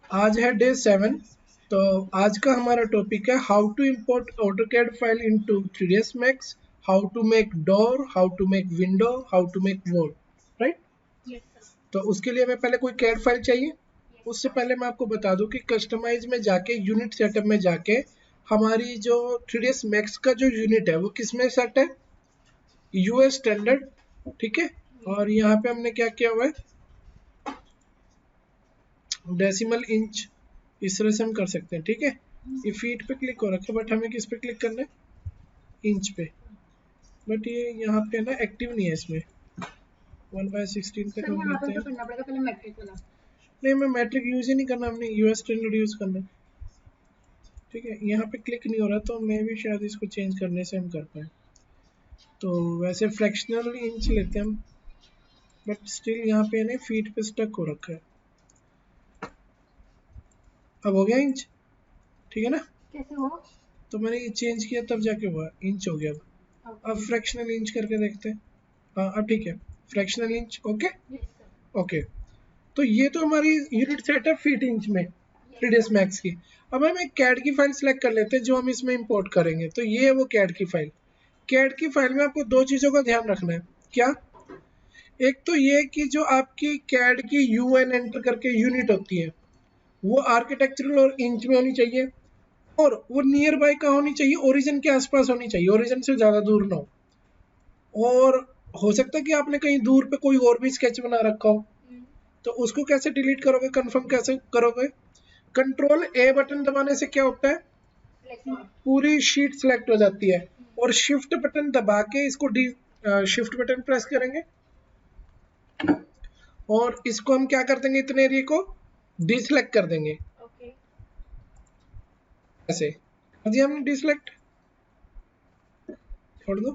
आज है डे 7। तो आज का हमारा टॉपिक है how to import AutoCAD file into 3ds Max, how to make door, how to make window, how to make wall, right. तो उसके लिए हमें पहले कोई कैड फाइल चाहिए। उससे पहले मैं आपको बता दूं कि कस्टमाइज में जाके यूनिट सेटअप में जाके हमारी जो 3ds Max का जो यूनिट है वो किस में सेट है, यूएस स्टैंडर्ड, ठीक है। और यहाँ पे हमने क्या किया हुआ है, डेसिमल इंच, इस तरह से हम कर सकते हैं, ठीक है। ये फीट पे क्लिक हो रखा है बट हमें किस पे क्लिक करना है, इंच पे। बट ये यहाँ पे ना एक्टिव नहीं है, इसमें 1/16 का कर लेते हैं। करना पड़ेगा पहले मैट्रिक वाला। नहीं, मैं मैट्रिक यूज ही नहीं करना, हमने यूएस स्टैंडर्ड यूज करना है, ठीक है। यहाँ पे क्लिक नहीं हो रहा तो मैं भी शायद इसको चेंज करने से हम कर पाए। तो वैसे फ्रैक्शनल इंच लेते हैं हम, बट स्टिल यहाँ पे ना फीट पे स्टक हो रखा है। अब हो गया इंच, ठीक है ना। कैसे हुआ? तो मैंने ये चेंज किया तब जाके हुआ, इंच हो गया। अब फ्रैक्शनल इंच करके देखते हैं। हाँ अब ठीक है, फ्रैक्शनल इंच, ओके ओके। तो ये तो हमारी यूनिट सेट है फीट इंच में 3ds Max की। अब हम एक कैड की फाइल सेलेक्ट कर लेते हैं जो हम इसमें इंपोर्ट करेंगे। तो ये है वो कैड की फाइल। कैड की फाइल में आपको दो चीज़ों का ध्यान रखना है। क्या? एक तो ये कि जो आपकी कैड की यूएन एंटर करके यूनिट होती है वो आर्किटेक्चरल और इंच में होनी चाहिए, और वो नियर बाय का होनी चाहिए, ओरिजिन के आसपास होनी चाहिए, ओरिजिन से ज़्यादा दूर ना हो। और हो सकता है कि आपने कहीं दूर पे कोई और भी स्केच बना रखा हो, तो उसको कैसे डिलीट करोगे, कंफर्म कैसे करोगे? कंट्रोल ए बटन दबाने से क्या होता है, पूरी शीट सेलेक्ट हो जाती है। और शिफ्ट बटन दबा के इसको शिफ्ट बटन प्रेस करेंगे और इसको हम क्या कर देंगे, इतने एरिया को डिसलेक्ट कर देंगे। ऐसे कर दिया हमने डिसलेक्ट, छोड़ दो।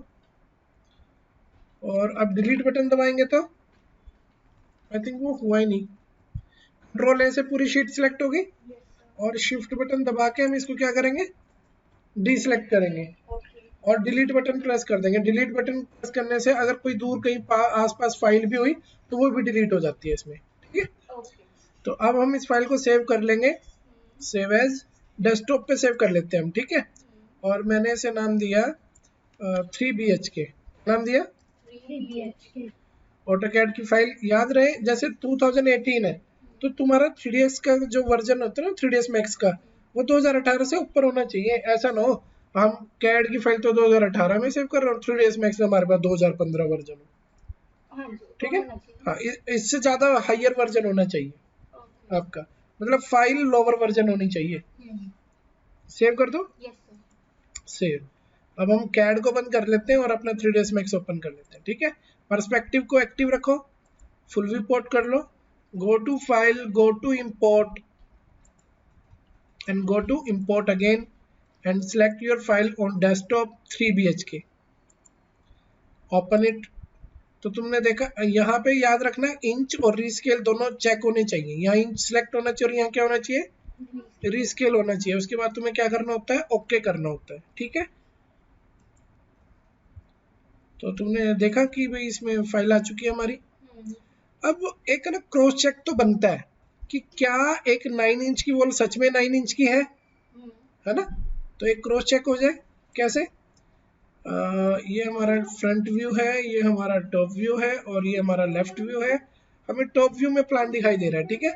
और अब डिलीट बटन दबाएंगे तो आई थिंक वो हुआ ही नहीं। कंट्रोल ए से पूरी शीट सिलेक्ट हो गई और शिफ्ट बटन दबा के हम इसको क्या करेंगे, डिसलेक्ट करेंगे और डिलीट बटन प्रेस कर देंगे। डिलीट बटन प्रेस करने से अगर कोई दूर कहीं आसपास फाइल भी हुई तो वो भी डिलीट हो जाती है इसमें, ठीक है। तो अब हम इस फाइल को सेव कर लेंगे, सेव एज, डेस्कटॉप पे सेव कर लेते हैं हम, ठीक है। और मैंने इसे नाम दिया 3BHK, नाम दिया AutoCAD की फाइल। याद रहे जैसे 2018 है तो तुम्हारा 3ds का जो वर्जन होता है ना 3ds Max का, वो 2018 से ऊपर होना चाहिए। ऐसा ना हो हम CAD की फाइल तो 2018 में सेव कर रहे हो, 3ds Max में हमारे पास 2015 वर्जन हो, ठीक है। हाँ, इससे ज़्यादा हायर वर्जन होना चाहिए आपका, मतलब फाइल लोअर वर्जन होनी चाहिए। सेव कर दो, सेव। अब हम CAD को बंद कर लेते हैं और अपना 3ds Max ओपन कर लेते हैं, ठीक है। पर्सपेक्टिव को एक्टिव रखो, फुल रिपोर्ट कर लो, go to file, go to import and go to import again and select your file on desktop 3BHK, open it। तो तुमने देखा यहाँ पे, याद रखना इंच और रीस्केल दोनों चेक होने चाहिए। यहाँ इंच सेलेक्ट होना चाहिए और यहाँ क्या होना चाहिए, रीस्केल होना चाहिए। उसके बाद तुम्हें क्या करना होता है, ओके करना होता है, ठीक है। तो तुमने देखा कि भाई इसमें फाइल आ चुकी है हमारी। अब एक ना क्रॉस चेक तो बनता है कि क्या एक 9 इंच की वॉल सच में 9 इंच की है ना। तो एक क्रॉस चेक हो जाए कैसे, ये हमारा फ्रंट व्यू है, ये हमारा टॉप व्यू है और ये हमारा लेफ्ट व्यू है। हमें टॉप व्यू में प्लान दिखाई दे रहा है, ठीक है।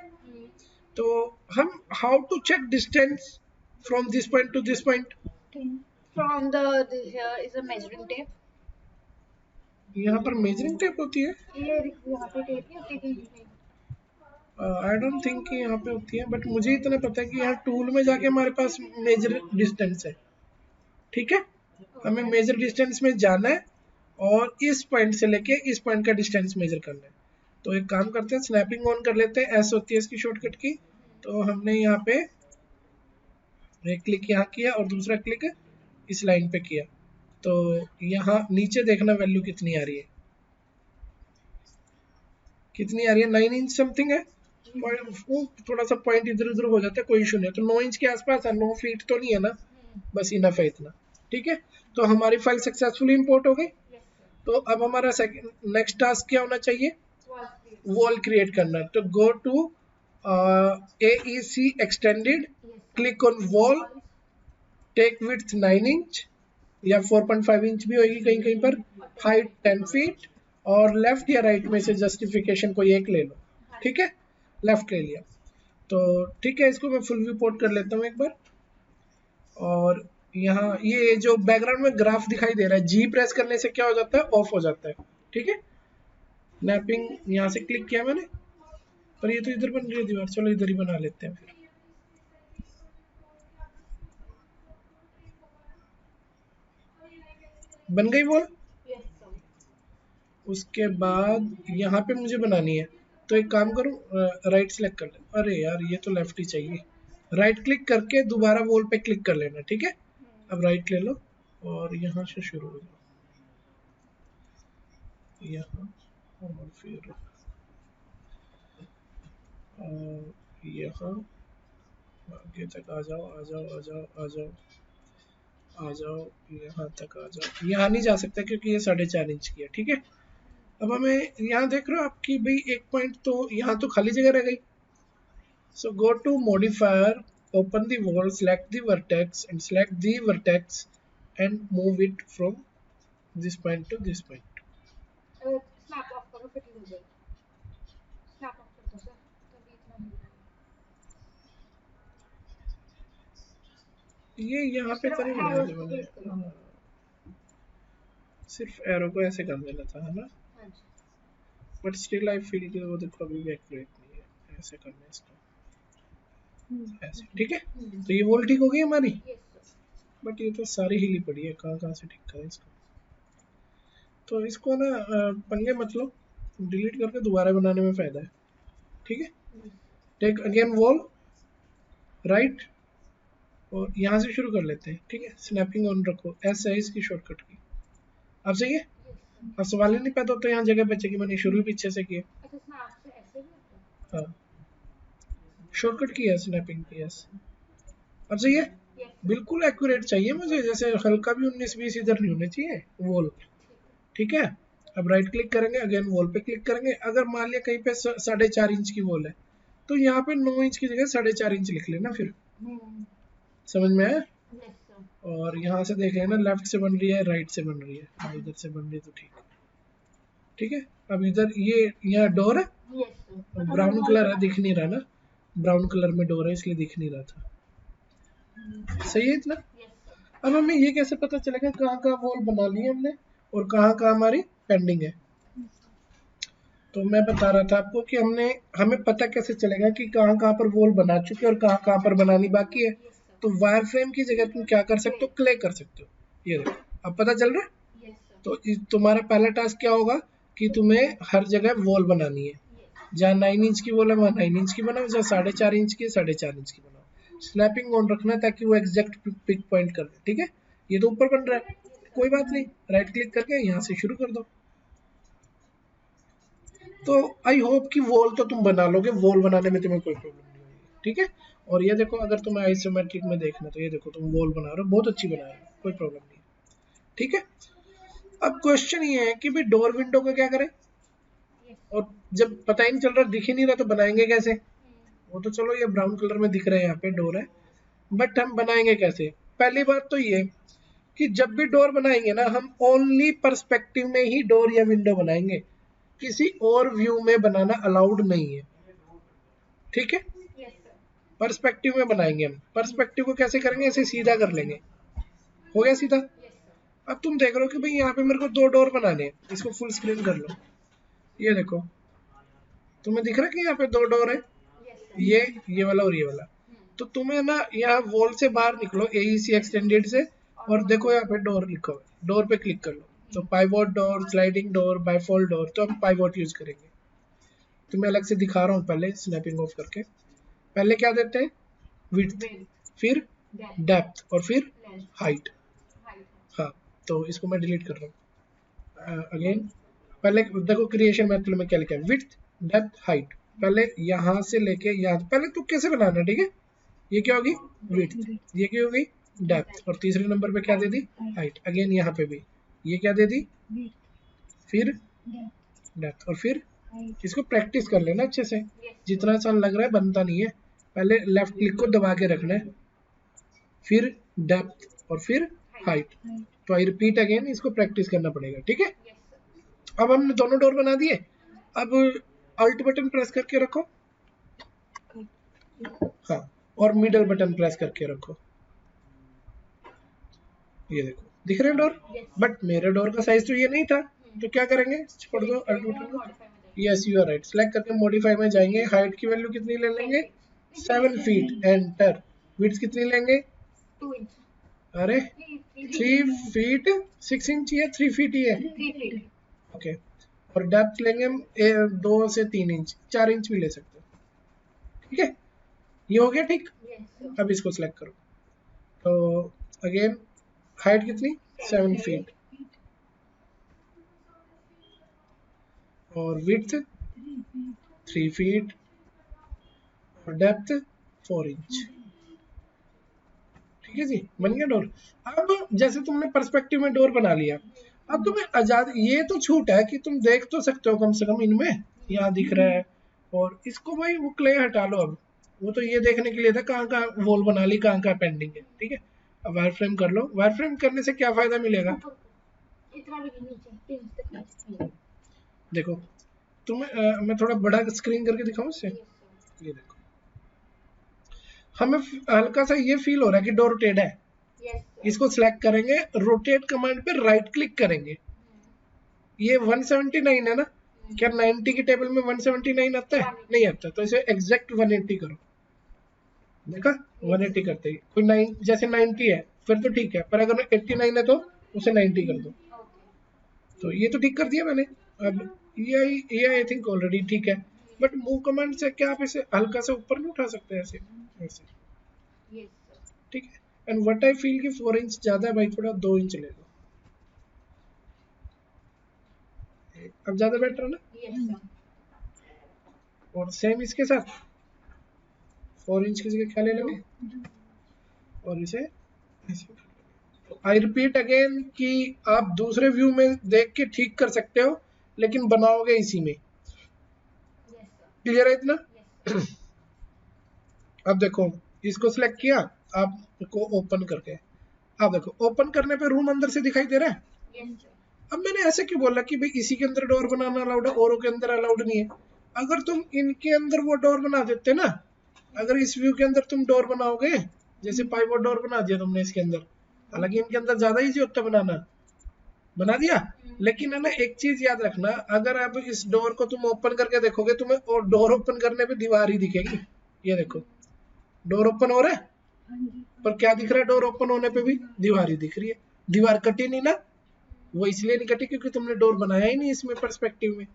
तो हम how to check distance from this point to this point, From the here is a measuring tape. यहाँ पर मेजरिंग टेप होती है। ये यहाँ पे टेप नहीं होती थी। आई डोंट थिंक कि यहाँ पे होती है, बट मुझे इतना पता है कि यहाँ टूल में जाके हमारे पास मेजर डिस्टेंस है, ठीक है। हमें मेजर डिस्टेंस में जाना है और इस पॉइंट से लेके इस पॉइंट का डिस्टेंस मेजर करना है। तो एक काम करते हैं, स्नैपिंग ऑन कर लेते हैं, एस होती है इसकी शॉर्टकट की। तो हमने यहाँ पे एक क्लिक यहाँ किया और दूसरा क्लिक इस लाइन पे किया। तो यहाँ नीचे देखना वैल्यू कितनी आ रही है, कितनी आ रही है, 9 इंच समथिंग है। वो थोड़ा सा पॉइंट इधर उधर हो जाता है, कोई इशू नहीं है। तो 9 इंच के आसपास है, 9 फीट तो नहीं है ना, बस इनफ है इतना, ठीक है। तो हमारी फाइल सक्सेसफुली इंपोर्ट हो गई। तो अब हमारा नेक्स्ट टास्क क्या होना चाहिए, वॉल क्रिएट करना है। तो go to AEC extended, click on wall, take width 9 inch या 4.5 इंच भी होगी कहीं कहीं पर, हाइट 10 फीट, और लेफ्ट या राइट में से जस्टिफिकेशन कोई एक ले लो, ठीक है, लेफ्ट ले लिया तो ठीक है। इसको मैं फुल रिपोर्ट कर लेता हूँ एक बार। और यहाँ ये जो बैकग्राउंड में ग्राफ दिखाई दे रहा है, जी प्रेस करने से क्या हो जाता है, ऑफ हो जाता है, ठीक है। मैपिंग यहाँ से क्लिक किया मैंने, पर ये तो इधर बन रही है दीवार, चलो इधर ही बना लेते हैं फिर। बन गई वॉल। उसके बाद यहाँ पे मुझे बनानी है, तो एक काम करूँ, राइट सेलेक्ट कर ले, अरे यार ये तो लेफ्ट ही चाहिए, राइट क्लिक करके दोबारा वॉल पे क्लिक कर लेना, ठीक है। अब राइट ले लो और यहाँ से शुरू हो जाओ, यहाँ और फिर यहाँ आगे तक आ जाओ आ जाओ आ जाओ आ जाओ आ जाओ, यहाँ तक आ जाओ। यहाँ नहीं जा सकता क्योंकि ये 4.5 इंच की है, ठीक है। अब हमें यहाँ देख रहे हो आपकी भाई एक पॉइंट, तो यहाँ तो खाली जगह रह गई। So go to modifier, open the wall, select the vertex and select the vertex and move it from this point to this point. Snap off करो, फिटिंग हो जाएगी। स्नैप ऑफ कर दो सर, तभी इतना नहीं होगा। ये यहाँ पे तो नहीं बनाया था मैंने, सिर्फ एरो को ऐसे कर देना था, है ना। बट स्टिल आई फील कि वो देखो अभी भी एक्यूरेट नहीं है, ऐसे करना है इसको, ऐसे, ठीक है। तो ये वॉल ठीक हो गई हमारी, बट ये तो सारी हिली पड़ी है, कहाँ कहाँ से ठीक करें इसको। तो इसको ना पंगे मतलब डिलीट करके दोबारा बनाने में फायदा है, ठीक है। टेक अगेन वॉल, राइट, और यहाँ से शुरू कर लेते हैं, ठीक है। स्नैपिंग ऑन रखो, एस है इसकी शॉर्टकट की। अब सही है, अब सवाल ही नहीं पैदा होता, यहाँ जगह बचेगी, मैंने शुरू पीछे से किया। हाँ, शॉर्टकट की है स्नैपिंग की, यस। अब सही है, बिल्कुल एक्यूरेट चाहिए मुझे, जैसे हल्का भी 19-20 इधर नहीं होने चाहिए वॉल, ठीक है। अब राइट क्लिक करेंगे, अगेन वॉल पे क्लिक करेंगे। अगर मान लिया कहीं पे 4.5 इंच की वॉल है, तो यहाँ पे 9 इंच की जगह 4.5 इंच लिख लेना, फिर समझ में आया। और यहाँ से देख लेना, लेफ्ट से बन रही है राइट से बन रही है, इधर से बन रही है तो ठीक, ठीक है। अब इधर ये यहाँ डोर है, ब्राउन कलर है, दिख नहीं रहा ना, ब्राउन कलर में डोर है इसलिए दिख नहीं रहा था, सही है इतना। अब हमें ये कैसे पता चलेगा कहाँ कहाँ वॉल बना ली हमने और कहाँ कहाँ हमारी पेंडिंग है। तो मैं बता रहा था आपको कि हमें पता कैसे चलेगा कि कहाँ कहाँ पर वॉल बना चुके और कहाँ कहाँ पर बनानी बाकी है। तो वायर फ्रेम की जगह तुम क्या कर सकते हो, क्ले कर सकते हो। ये देखो अब पता चल रहा है। तो तुम्हारा पहला टास्क क्या होगा कि तुम्हें हर जगह वॉल बनानी है, जहाँ 9 इंच की वॉल है वहाँ 9 इंच की बनाओ, जहाँ 4.5 इंच की 4.5 इंच की बनाओ। स्नैपिंग ऑन रखना ताकि वो एग्जैक्ट पिक पॉइंट कर दे, ठीक है। ये तो ऊपर बन रहा है, कोई बात नहीं, राइट क्लिक करके यहाँ से शुरू कर दो। तो आई होप कि वॉल तो तुम बना लोगे, वॉल बनाने में तुम्हें कोई प्रॉब्लम नहीं होगी, ठीक है। और ये देखो अगर तुम्हें आइसोमेट्रिक में देखना तो ये देखो तुम वॉल बना रहे हो, बहुत अच्छी बना रहे हो, कोई प्रॉब्लम नहीं, ठीक है। अब क्वेश्चन ये है कि भाई डोर विंडो का क्या करें, और जब पता ही नहीं चल रहा, दिख ही नहीं रहा, तो बनाएंगे कैसे। वो तो चलो ये ब्राउन कलर में दिख रहा है, यहाँ पे डोर है, बट हम बनाएंगे कैसे। पहली बात तो ये कि जब भी डोर बनाएंगे ना, हम ओनली पर्सपेक्टिव में ही डोर या विंडो बनाएंगे, किसी और व्यू में बनाना अलाउड नहीं है, ठीक है। पर्सपेक्टिव में बनाएंगे हम। पर्सपेक्टिव को कैसे करेंगे, ऐसे सीधा कर लेंगे, हो गया सीधा। अब तुम देख रहे हो कि भाई यहाँ पे मेरे को 2 डोर बनाने हैं, इसको फुल स्क्रीन कर लो, ये देखो तुम्हें दिख रहा है कि यहाँ पे 2 डोर है, ये वाला और ये वाला। तो तुम्हें ना यहाँ वॉल से बाहर निकलो, AEC एक्सटेंडेड से, और देखो यहाँ पे डोर लिखा हुआ है, डोर पे क्लिक कर लो। तो pivot door, sliding door, bifold door, तो हम पाइवोट यूज करेंगे। तो मैं अलग से दिखा रहा हूँ, पहले स्नैपिंग ऑफ करके। पहले क्या देते हैं, विड्थ, फिर डेप्थ और फिर हाइट। हाँ, तो इसको मैं डिलीट कर रहा हूँ। अगेन पहले देखो क्रिएशन मेथड में क्या लिखा है, विड्थ, डेप्थ, हाइट। पहले यहाँ से लेके यहाँ, पहले तो कैसे बनाना, ठीक है। ये क्या होगी, विड्थ, ये क्या होगी, डेप्थ, और तीसरे नंबर पे क्या दे दी, हाइट। अगेन यहाँ पे भी ये क्या दे दी, फिर डेप्थ और फिर इसको प्रैक्टिस कर लेना अच्छे से, Yes. जितना आसान लग रहा है बनता नहीं है। पहले लेफ्ट क्लिक को दबा के रखना है, फिर डेप्थ और फिर हाइट। तो आई रिपीट अगेन, इसको प्रैक्टिस करना पड़ेगा, ठीक है। Yes, sir. अब हमने दोनों डोर बना दिए। अब अल्ट बटन प्रेस करके रखो, हाँ, और मिडल बटन प्रेस करके रखो। ये देखो दिख रहे हैं डोर, Yes. बट मेरे डोर का साइज तो ये नहीं था, तो क्या करेंगे, छोड़ दो अल्ट बटन को। Modify में जाएंगे. Yes you are right, select करके मॉडिफाई में जाएंगे। हाइट की वैल्यू कितनी ले लेंगे, 7 फीट, एंटर। विड्थ कितनी लेंगे, 2 inch. अरे 3 3 फीट 6 इंच ही है, 3 फीट ही है, 3 feet. ओके। और डेप्थ लेंगे हम 2 से 3 इंच, 4 इंच भी ले सकते हो, ठीक है। ये हो गया ठीक। Yes, sir. अब इसको सिलेक्ट करो, तो अगेन हाइट कितनी, 7 फीट, और विड्थ 3 फीट, और डेप्थ 4 इंच, ठीक है जी, बन गया डोर। अब जैसे तुमने पर्सपेक्टिव में डोर बना लिया, अब तुम्हें आजाद, ये तो छूट है कि तुम देख तो सकते हो कम से कम इनमें, यहाँ दिख रहा है। और इसको भाई वो क्ले हटा लो, अब वो तो ये देखने के लिए था कहाँ कहाँ वॉल बना ली, कहाँ कहाँ पेंडिंग है, ठीक है। अब वायर फ्रेम कर लो। वायर फ्रेम करने से क्या फायदा मिलेगा, इतना भी नहीं, नीचे 3 inch तक नीचे. देखो तुम्हें मैं थोड़ा बड़ा स्क्रीन करके दिखाऊं इससे, Yes, sir. ये देखो हमें हल्का सा ये फील हो रहा है कि डोर रोटेट है। Yes, sir. इसको सिलेक्ट करेंगे, रोटेट कमांड पे राइट क्लिक करेंगे। ये 179 है ना, क्या 90 की टेबल में 179 आता है, नहीं आता, तो इसे एग्जैक्ट 180 करो। देखा 180 करते ही कोई 9 जैसे 90 है फिर तो ठीक है, पर अगर 89 है तो उसे 90 कर दो। Okay. तो ये तो ठीक कर दिया मैंने। अब ये आई थिंक ऑलरेडी ठीक है, बट मूव कमांड से क्या आप इसे हल्का से ऊपर नहीं उठा सकते, ऐसे ऐसे, Yes, sir. ठीक है। एंड व्हाट आई फील कि 4 इंच ज्यादा है भाई, थोड़ा 2 इंच ले लो, अब ज्यादा बेटर है ना। Yes, sir. और सेम इसके साथ 4 इंच की जगह क्या ले लेंगे, और इसे ऐसे कर लेंगे। आई रिपीट अगेन कि आप दूसरे व्यू में देख के ठीक कर सकते हो, लेकिन बनाओगे इसी में। Yes, sir. क्लियर है इतना। Yes, sir. अब देखो इसको सिलेक्ट किया, आपको ओपन करके, अब देखो ओपन करने पे रूम अंदर से दिखाई दे रहा है। Yes, sir. अब मैंने ऐसे क्यों बोला कि भाई इसी के अंदर डोर बनाना अलाउड है, औरों के अंदर अलाउड नहीं है। अगर तुम इनके अंदर वो डोर बना देते ना, अगर इस व्यू के अंदर तुम डोर बनाओगे, जैसे पाइवोट डोर बना दिया तुमने इसके अंदर, हालांकि इनके अंदर ज्यादा इजी होता है बनाना, बना दिया, लेकिन है ना एक चीज याद रखना, अगर आप इस डोर को तुम ओपन करके देखोगे, तुम्हें और डोर ओपन करने पे दीवार ही दिखेगी। ये देखो डोर ओपन हो रहा है, पर क्या दिख रहा है, डोर ओपन होने पे भी दीवार ही दिख रही है। दीवार कटी नहीं ना, वो इसलिए नहीं कटी क्योंकि तुमने डोर बनाया ही नहीं इसमें पर्सपेक्टिव में।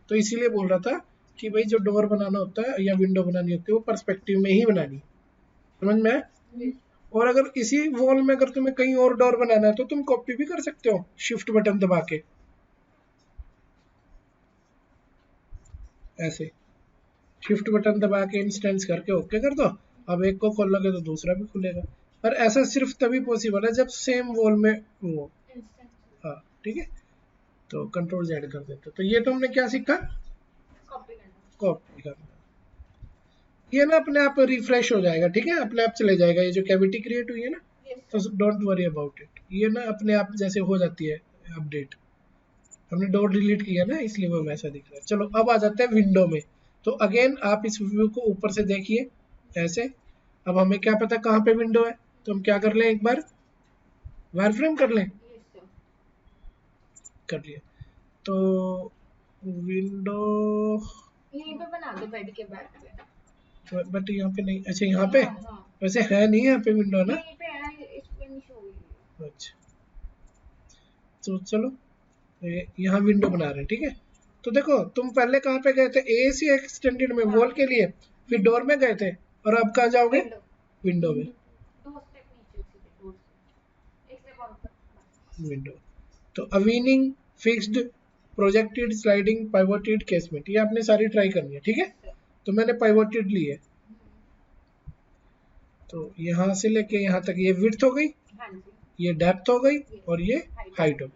तो इसीलिए बोल रहा था कि भाई जो डोर बनाना होता है या विंडो बनानी होती है वो पर्सपेक्टिव में ही बनानी, समझ में आया? और अगर इसी वॉल में अगर तुम्हें कहीं और डोर बनाना है तो तुम कॉपी भी कर सकते हो, शिफ्ट बटन दबा के, ऐसे शिफ्ट बटन दबा के इंस्टेंस करके ओके कर दो। अब एक को खोलोगे तो दूसरा भी खुलेगा, पर ऐसा सिर्फ तभी पॉसिबल है जब सेम वॉल में वो, Instant. हाँ ठीक है। तो कंट्रोल Z कर देते, तो ये तो हमने क्या सीखा, Copy करना. कॉपी करना। ये ना अपने आप रिफ्रेश हो जाएगा, ठीक है, अपने आप चले जाएगा। ये जो कैविटी क्रिएट हुई है ना, Yes, तो sir. Don't worry about it, ये ना अपने आप जैसे हो जाती है अपडेट। हमने डोर डिलीट किया ना इसलिए वो वैसा दिख रहा है। चलो अब आ जाते हैं विंडो में। तो अगेन आप इस व्यू को ऊपर से देखिए ऐसे। अब हमें क्या पता कहाँ पे विंडो है, तो हम क्या कर लें, एक बार वायर फ्रेम कर लें। Yes, sir. कर लिया, तो विंडो, यहीं पे बना दो बेड के बैक पे. बट यहाँ पे नहीं, अच्छा यहाँ पे हाँ, हाँ. वैसे है नहीं, यहाँ पे विंडो ना, यहीं पे है, इस पे नहीं शो हुई. अच्छा तो चलो यहाँ विंडो बना रहे हैं, ठीक है। तो देखो तुम पहले कहाँ पे गए थे, एसी एक्सटेंडेड में वॉल के लिए, फिर डोर में गए थे, और अब कहाँ जाओगे, Window. विंडो में। 2 स्टेप नीचे सीधे डोर से. एक स्टेप और ऊपर. विंडो तो opening, fixed, projected, sliding, pivoted, casement, ये आपने सारी ट्राई करनी है, ठीक है। तो मैंने पाइवोटेड ली है, तो यहाँ से लेके यहाँ तक ये विड्थ हो गई, हाँ जी. ये डेप्थ हो गई, और ये हाइट हो गई।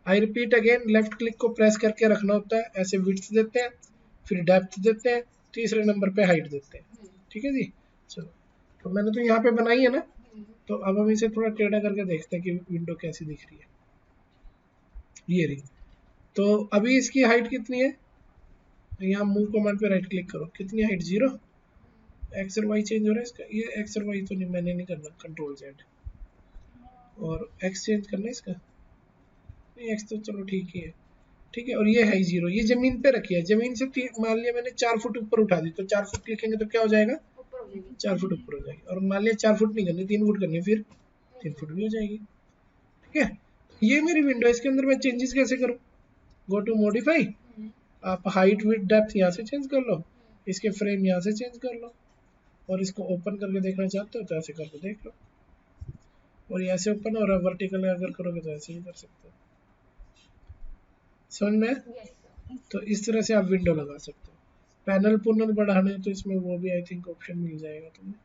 I repeat again, left click को प्रेस करके रखना होता है, ऐसे विड्थ देते हैं, फिर डेप्थ देते हैं, तीसरे नंबर पे हाइट देते हैं। ठीक है जी, चलो तो मैंने तो यहाँ पे बनाई है ना, तो अब हम इसे थोड़ा टेढ़ा करके देखते हैं कि विंडो कैसी दिख रही है। ये रही। तो अभी इसकी हाइट कितनी है, यहाँ मूव कमांड पे राइट क्लिक करो, कितनी हाइट 0, एक्स और वाई चेंज हो रहा है इसका, ये एक्स और वाई तो नहीं, मैंने नहीं करना, कंट्रोल जेड, और एक्स चेंज करना है इसका, नहीं एक्स तो चलो ठीक ही है, ठीक है। और ये है 0, ये जमीन पे रखी है, जमीन से मान लिया मैंने 4 फुट ऊपर उठा दी, तो 4 फुट लिखेंगे तो क्या हो जाएगा, 4 फुट ऊपर हो जाएगी। और मान लिया 4 फुट नहीं करनी, 3 फुट करनी, फिर 3 फुट भी हो जाएगी। ठीक है, ये मेरी विंडो है, इसके अंदर मैं चेंजेस कैसे करूँ, गो टू मॉडिफाई, आप हाइट विड्थ डेप्थ यहाँ से चेंज कर लो, इसके फ्रेम यहाँ से चेंज कर लो, और इसको ओपन करके देखना चाहते हो तो ऐसे करके देख लो, और ये ऐसे ओपन, और वर्टिकल अगर करोगे तो ऐसे ही कर सकते हो। समझ में? तो इस तरह से आप विंडो लगा सकते हो। पैनल पुनः बढ़ाने तो इसमें वो भी आई थिंक ऑप्शन मिल जाएगा तुम्हें।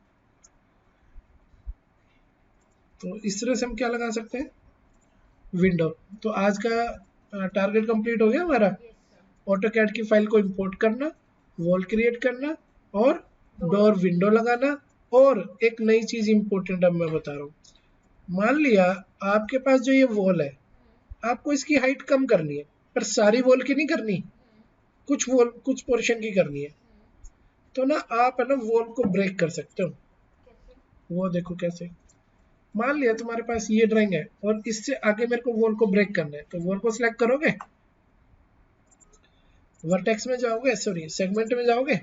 तो इस तरह से हम क्या लगा सकते हैं, विंडो। तो आज का टारगेट कंप्लीट हो गया हमारा, ऑटोकैड की फाइल को इंपोर्ट करना, वॉल क्रिएट करना, और डोर विंडो लगाना। और एक नई चीज इंपॉर्टेंट अब मैं बता रहा हूँ, मान लिया आपके पास जो ये वॉल है, आपको इसकी हाइट कम करनी है, पर सारी वॉल की नहीं करनी, कुछ वॉल कुछ पोर्शन की करनी है, तो ना आप है ना वॉल को ब्रेक कर सकते हो। वो देखो कैसे, मान लिया तुम्हारे पास ये ड्राइंग है और इससे आगे मेरे को वॉल को ब्रेक करना है, तो वॉल को सिलेक्ट करोगे, वर्टेक्स में जाओगे, सॉरी सेगमेंट में जाओगे,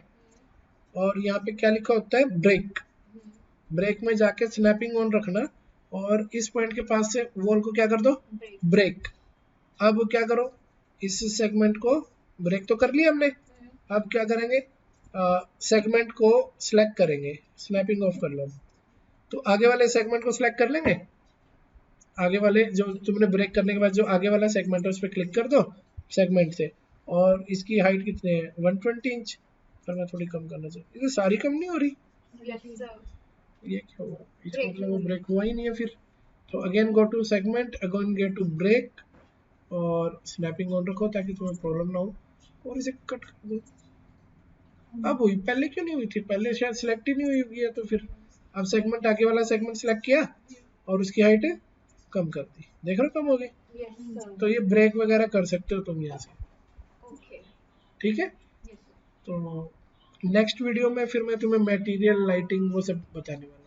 और यहाँ पे क्या लिखा होता है, ब्रेक। ब्रेक में जाके स्नैपिंग ऑन रखना, और इस पॉइंट के पास से वॉल को क्या कर दो, ब्रेक। अब क्या करो, इस सेगमेंट को ब्रेक तो कर लिया हमने, अब क्या करेंगे, सेगमेंट को सिलेक्ट करेंगे, स्नैपिंग ऑफ कर लो, तो आगे वाले सेगमेंट को सिलेक्ट कर लेंगे, आगे वाले जो तुमने ब्रेक करने के बाद जो आगे वाला सेगमेंट है उस पर क्लिक कर दो सेगमेंट से, और इसकी हाइट कितने है 120 इंच, पर मैं थोड़ी कम करना चाहिए, ये सारी कम नहीं हो रही, ये क्या हुआ, इसका मतलब वो ब्रेक हुआ ही नहीं है फिर। तो again go to segment, again get to break, और स्नैपिंग ऑन रखो ताकि तुम्हें प्रॉब्लम ना हो, और इसे कट कर दो। अब हुई, पहले क्यों नहीं हुई थी, पहले शायद सिलेक्ट ही नहीं हुई होगी, तो फिर अब सेगमेंट आगे वाला सेगमेंट सिलेक्ट किया और उसकी हाइट कम कर दी, देख रहे हो कम हो गई। तो ये ब्रेक वगैरह कर सकते हो तुम यहाँ से। ठीक है, तो नेक्स्ट वीडियो में फिर मैं तुम्हें मटेरियल लाइटिंग वो सब बताने वाला हूँ।